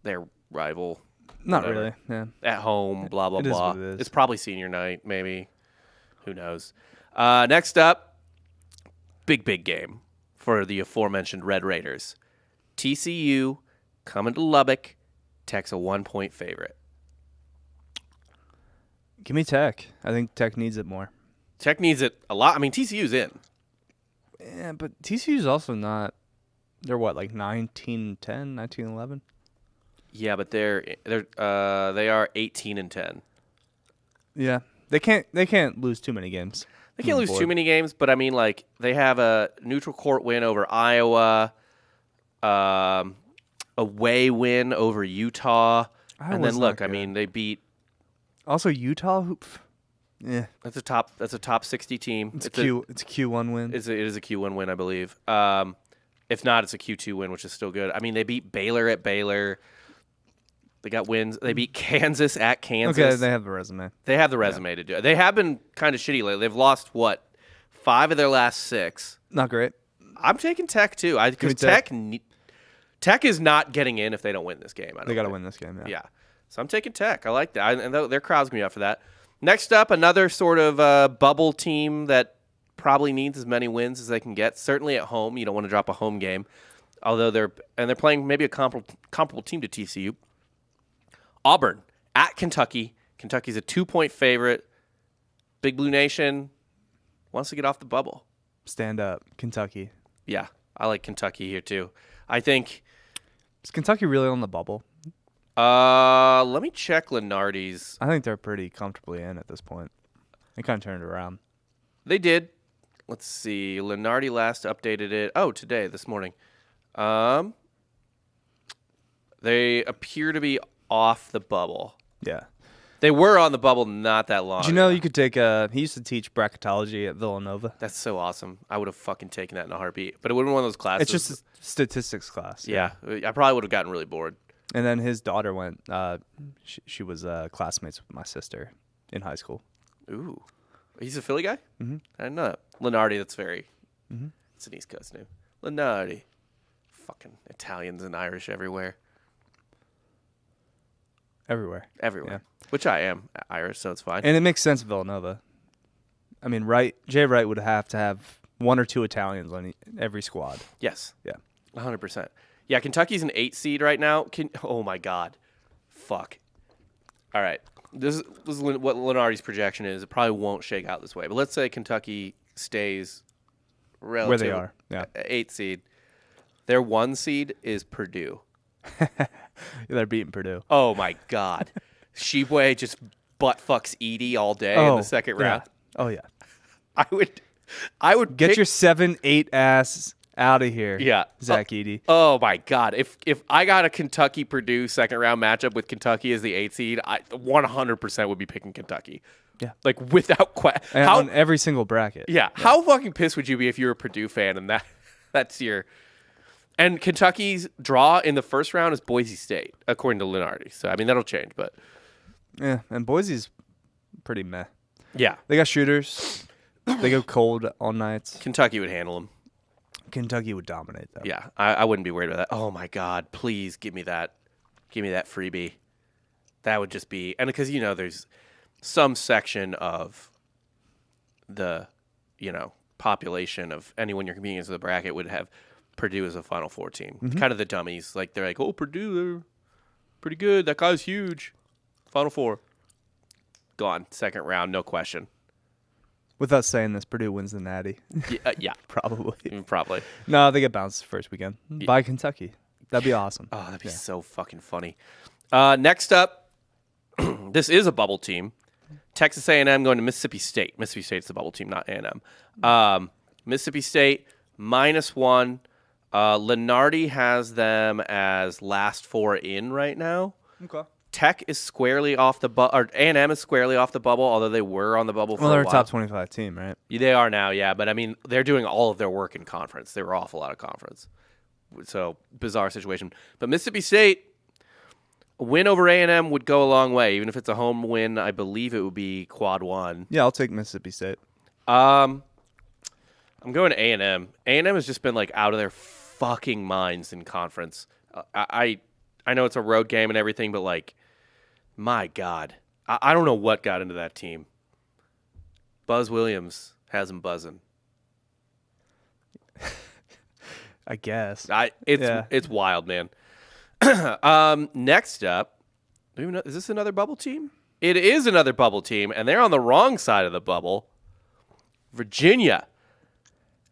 their rival. Not whatever. really. Yeah. At home, blah, blah, It is blah. what it is. It's probably senior night, maybe. Who knows? Next up, big game for the aforementioned Red Raiders. TCU coming to Lubbock. Tech's a 1-point favorite. Give me Tech. I think Tech needs it more. Tech needs it a lot. I mean, TCU's in. Yeah, but TCU's also not. They're what, like 19-10, 19-11? Yeah, but they are 18-10. Yeah, they can't lose too many games. They can't lose too many games, but I mean, like, they have a neutral court win over Iowa, away win over Utah, and then look, I mean, they beat. Also, Utah. Yeah, That's a top 60 team. it's a Q1 win. It is a Q1 win, I believe. If not, it's a Q2 win, which is still good. I mean, they beat Baylor at Baylor. They got wins. They beat Kansas at Kansas. Okay, they have the resume. They have the resume to do it. They have been kind of shitty lately. They've lost, 5 of their last 6. Not great. I'm taking Tech, too. Because Tech is not getting in if they don't win this game. They got to win this game, yeah. Yeah. So I'm taking Tech. I like that. And their crowd's going to be up for that. Next up, another sort of bubble team that probably needs as many wins as they can get. Certainly at home. You don't want to drop a home game. Although they're playing maybe a comparable team to TCU. Auburn at Kentucky. Kentucky's a 2-point favorite. Big Blue Nation wants to get off the bubble. Stand up, Kentucky. Yeah, I like Kentucky here too. I think. Is Kentucky really on the bubble? Let me check Lenardi's. I think they're pretty comfortably in at this point. They kind of turned it around. They did. Let's see. Lenardi last updated it. Oh, today, this morning. They appear to be off the bubble. Yeah. They were on the bubble not that long Did you know you could take he used to teach bracketology at Villanova? That's so awesome. I would have fucking taken that in a heartbeat. But it would have been one of those classes. It's just a statistics class. Yeah. I probably would have gotten really bored. And then his daughter went, she was classmates with my sister in high school. Ooh. He's a Philly guy? Mm-hmm. I didn't know that. Lenardi, that's very, Mm-hmm. it's an East Coast name. Lenardi. Fucking Italians and Irish everywhere. Everywhere. Everywhere. Yeah. Which I am Irish, so it's fine. And it makes sense, Villanova. I mean, Jay Wright would have to have 1 or 2 Italians on every squad. Yes. Yeah. 100%. Yeah, Kentucky's an 8 seed right now. Oh, my God. Fuck. All right. This is what Lenardi's projection is. It probably won't shake out this way. But let's say Kentucky stays Where they are. Yeah. 8 seed. Their 1 seed is Purdue. They're beating Purdue. Oh, my God. Sheboy just butt fucks Edie all day in the second round. Oh, yeah. I would Get pick, your 7-8 ass out of here. Yeah. Zach Edey. Oh my God! If I got a Kentucky Purdue second round matchup with Kentucky as the 8 seed, I 100% would be picking Kentucky. Yeah. Like without question. On every single bracket. Yeah. How fucking pissed would you be if you were a Purdue fan and that's your. And Kentucky's draw in the first round is Boise State, according to Lenardi. So I mean that'll change, but. Yeah, and Boise's pretty meh. Yeah. They got shooters. They go cold all nights. Kentucky would handle them. Kentucky would dominate them. Yeah, I wouldn't be worried about that. Oh my God, please give me that freebie. That would just be, and because there's some section of the population of anyone you're competing against in the bracket would have Purdue as a Final Four team. Mm-hmm. Kind of the dummies, like they're like, oh Purdue, they're pretty good. That guy's huge. Final Four, gone second round, no question. With us saying this, Purdue wins the Natty. Yeah, Probably. No, they get bounced first weekend by Kentucky. That'd be awesome. Oh, that'd be so fucking funny. Next up, this is a bubble team. Texas A&M going to Mississippi State. Mississippi State's the bubble team, not A&M. Mississippi State -1. Lenardi has them as last 4 in right now. Okay. Tech is squarely off the or A&M is squarely off the bubble, although they were on the bubble for a while. Well, they're a top 25 team, right? They are now, yeah. But, I mean, they're doing all of their work in conference. They were off a lot of conference. So, bizarre situation. But Mississippi State, a win over A&M would go a long way. Even if it's a home win, I believe it would be quad 1. Yeah, I'll take Mississippi State. I'm going to A&M. A&M has just been, out of their fucking minds in conference. I know it's a road game and everything, but like, my God, I don't know what got into that team. Buzz Williams has him buzzing. I guess. It's wild, man. Next up, is this another bubble team? It is another bubble team, and they're on the wrong side of the bubble. Virginia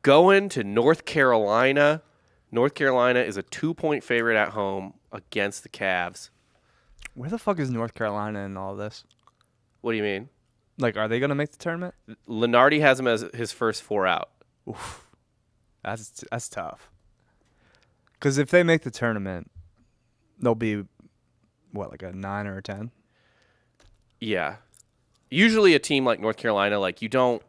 going to North Carolina. North Carolina is a 2-point favorite at home against the Cavs. Where the fuck is North Carolina in all this? What do you mean? Like, are they going to make the tournament? Lenardi has him as his first 4 out. Oof. That's tough. Because if they make the tournament, they'll be, what, like a 9 or a 10? Yeah. Usually a team like North Carolina, like, you don't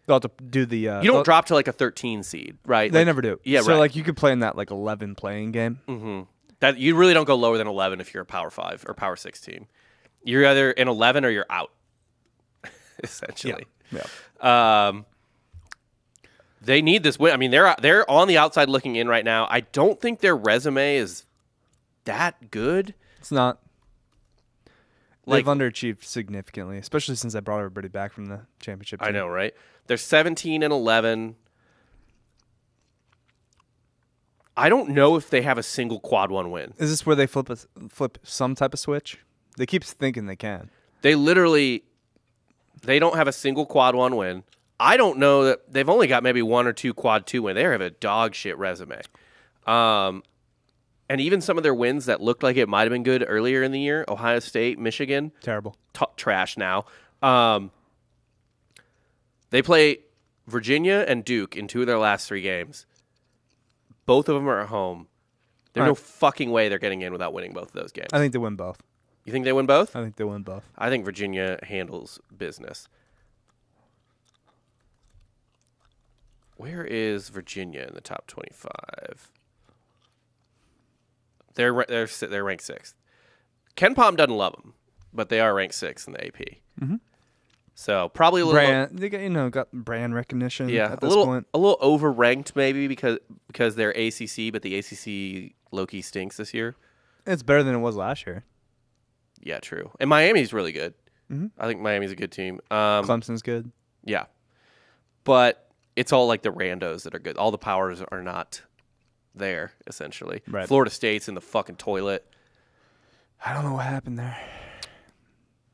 They'll have to do the... you don't drop to, like, a 13 seed, right? They like, never do. Yeah, so, right. like, you could play in that, like, 11 playing game. Mm-hmm. That you really don't go lower than 11 if you're a Power 5 or Power 6 team. You're either in 11 or you're out, essentially. Yeah. They need this win. I mean, they're on the outside looking in right now. I don't think their resume is that good. It's not. Like, They've underachieved significantly, especially since I brought everybody back from the championship team. I know, right? They're 17-11. I don't know if they have a single quad 1 win. Is this where they flip some type of switch? They keep thinking they can. They don't have a single quad 1 win. I don't know that they've only got maybe 1 or 2 quad 2 wins. They have a dog shit resume. And even some of their wins that looked like it might have been good earlier in the year, Ohio State, Michigan, Terrible. Trash now. They play Virginia and Duke in 2 of their last 3 games. Both of them are at home. There's no fucking way they're getting in without winning both of those games. I think they win both. You think they win both? I think they win both. I think Virginia handles business. Where is Virginia in the top 25? They're ranked 6th. Ken Pom doesn't love them, but they are ranked 6th in the AP. Mm-hmm. So probably a little brand. They got brand recognition. Yeah, at this point. a little overranked maybe because they're ACC, but the ACC low-key stinks this year. It's better than it was last year. Yeah, true. And Miami's really good. Mm-hmm. I think Miami's a good team. Clemson's good. Yeah, but it's all like the randos that are good. All the powers are not there, essentially. Right. Florida State's in the fucking toilet. I don't know what happened there.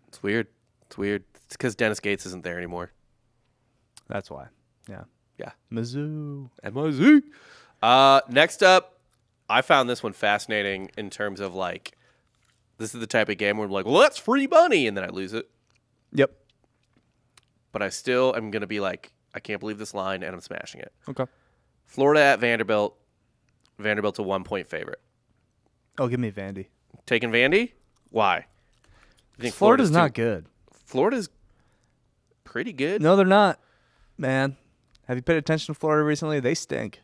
It's weird. It's because Dennis Gates isn't there anymore. That's why. Yeah. Yeah. Mizzou. MIZ. Next up, I found this one fascinating in terms of like, this is the type of game where I'm like, well, that's free money, and then I lose it. Yep. But I still am going to be like, I can't believe this line, and I'm smashing it. Okay. Florida at Vanderbilt. Vanderbilt's a 1-point favorite. Oh, give me Vandy. Taking Vandy? Why? You think Florida's not good. Florida's pretty good. No, they're not. Man, have you paid attention to Florida recently? They stink.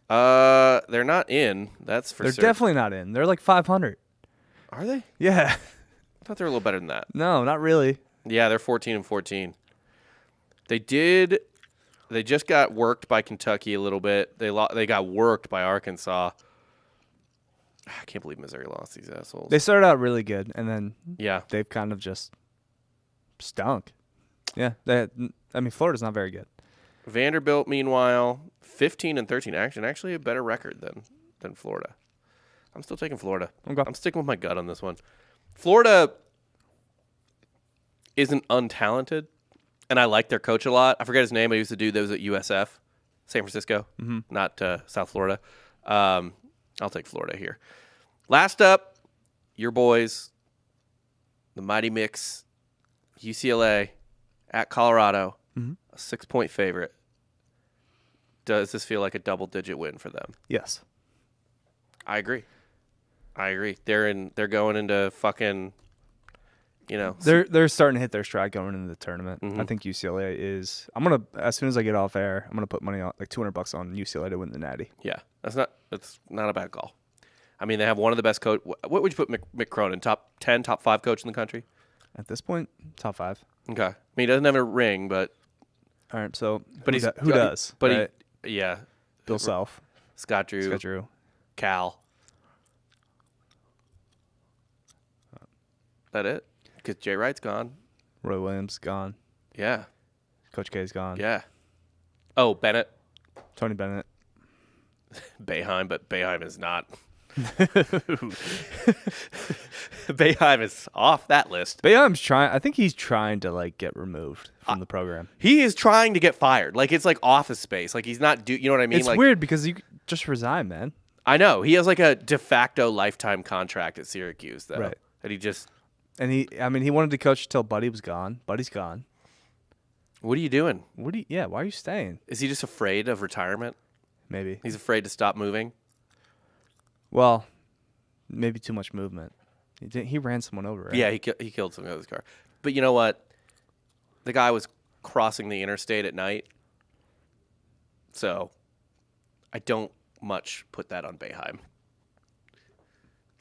They're not in. That's for They're certain. definitely not in. They're like 500. Are they? Yeah. I thought they were a little better than that. No, not really. Yeah, they're 14-14. They just got worked by Kentucky a little bit. They got worked by Arkansas. I can't believe Missouri lost these assholes. They started out really good, and then Yeah. they've kind of just stunk. Yeah, Florida's not very good. Vanderbilt, meanwhile, 15-13. Actually a better record than Florida. I'm still taking Florida. Okay. I'm sticking with my gut on this one. Florida isn't untalented, and I like their coach a lot. I forget his name. I used to do those at USF, San Francisco, not South Florida. I'll take Florida here. Last up, your boys, the Mighty Mix, UCLA at Colorado, a 6-point favorite. Does this feel like a double-digit win for them? Yes. I agree. They're going into fucking, They're starting to hit their stride going into the tournament. Mhm. I think UCLA is. As soon as I get off air, I'm gonna put money on like $200 on UCLA to win the Natty. Yeah, that's not a bad call. I mean, they have one of the best coach. What would you put Mick Cronin, top 10, top 5 coach in the country? At this point, top 5. Okay. I mean, he doesn't have a ring, but All right, so But who does? But right? yeah, Bill Self, Scott Drew, Scott Drew. Cal. That it? Because Jay Wright's gone. Roy Williams gone. Yeah. Coach K's gone. Yeah. Oh, Bennett. Tony Bennett. Boeheim, but Boeheim is not. Boeheim is off that list. Boeheim's trying. I think he's trying to like get removed from the program. He is trying to get fired. Like it's like Office Space. Like he's not. You know what I mean? It's like, weird because you just resign, man. I know he has like a de facto lifetime contract at Syracuse, though. Right. And he just. And he wanted to coach till Buddy was gone. Buddy's gone. What are you doing? Yeah, why are you staying? Is he just afraid of retirement? Maybe. He's afraid to stop moving. Well, maybe too much movement. He ran someone over, right? Yeah, he killed someone with his car. But you know what? The guy was crossing the interstate at night. So I don't much put that on Boeheim.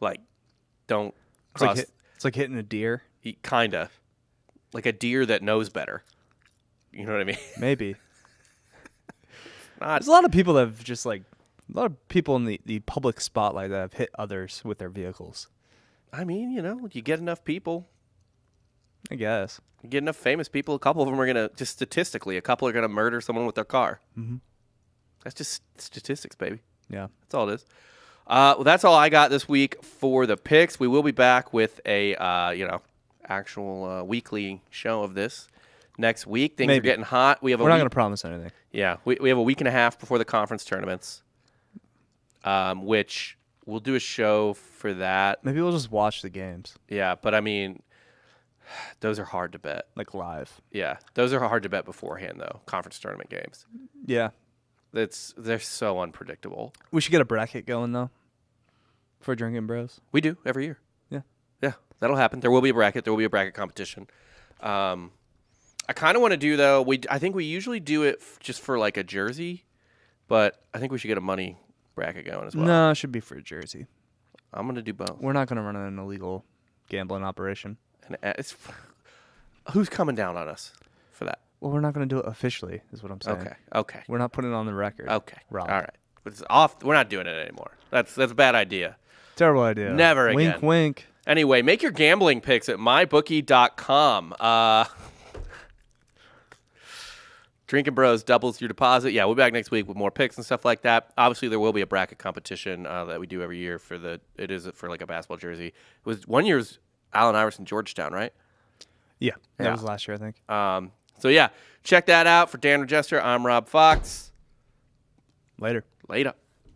Like, don't cross. It's like hitting a deer. Kind of. Like a deer that knows better. You know what I mean? Maybe. Not, There's a lot of people that have just like, a lot of people in the public spotlight that have hit others with their vehicles. I mean, you know, you get enough people. I guess. You get enough famous people, a couple of them are going to, just statistically, a couple are going to murder someone with their car. Mm-hmm. That's just statistics, baby. Yeah. That's all it is. Well, that's all I got this week for the picks. We will be back with a, actual weekly show of this next week. Things are getting hot. We're not going to promise anything. Yeah. We have a week and a half before the conference tournaments, which we'll do a show for that. Maybe we'll just watch the games. Yeah, but I mean, those are hard to bet. Like live. Yeah. Those are hard to bet beforehand, though, conference tournament games. Yeah. They're so unpredictable. We should get a bracket going, though, for Drinking Bros. We do every year. Yeah. Yeah, that'll happen. There will be a bracket. There will be a bracket competition. I kind of want to do, though, I think we usually do it just for like a jersey, but I think we should get a money bracket going as well. No, it should be for a jersey. I'm going to do both. We're not going to run an illegal gambling operation. And who's coming down on us for that? Well, we're not going to do it officially, is what I'm saying. Okay. We're not putting it on the record. Okay. Rob. All right. It's off. We're not doing it anymore. That's a bad idea. Terrible idea. Never again. Wink, wink. Anyway, make your gambling picks at mybookie.com. Drinking Bros doubles your deposit. Yeah, we'll be back next week with more picks and stuff like that. Obviously, there will be a bracket competition that we do every year it is for like a basketball jersey. It was one year's Allen Iverson Georgetown, right? Yeah, that was last year, I think. So yeah, check that out. For Dan Regester, I'm Rob Fox. Later. Later.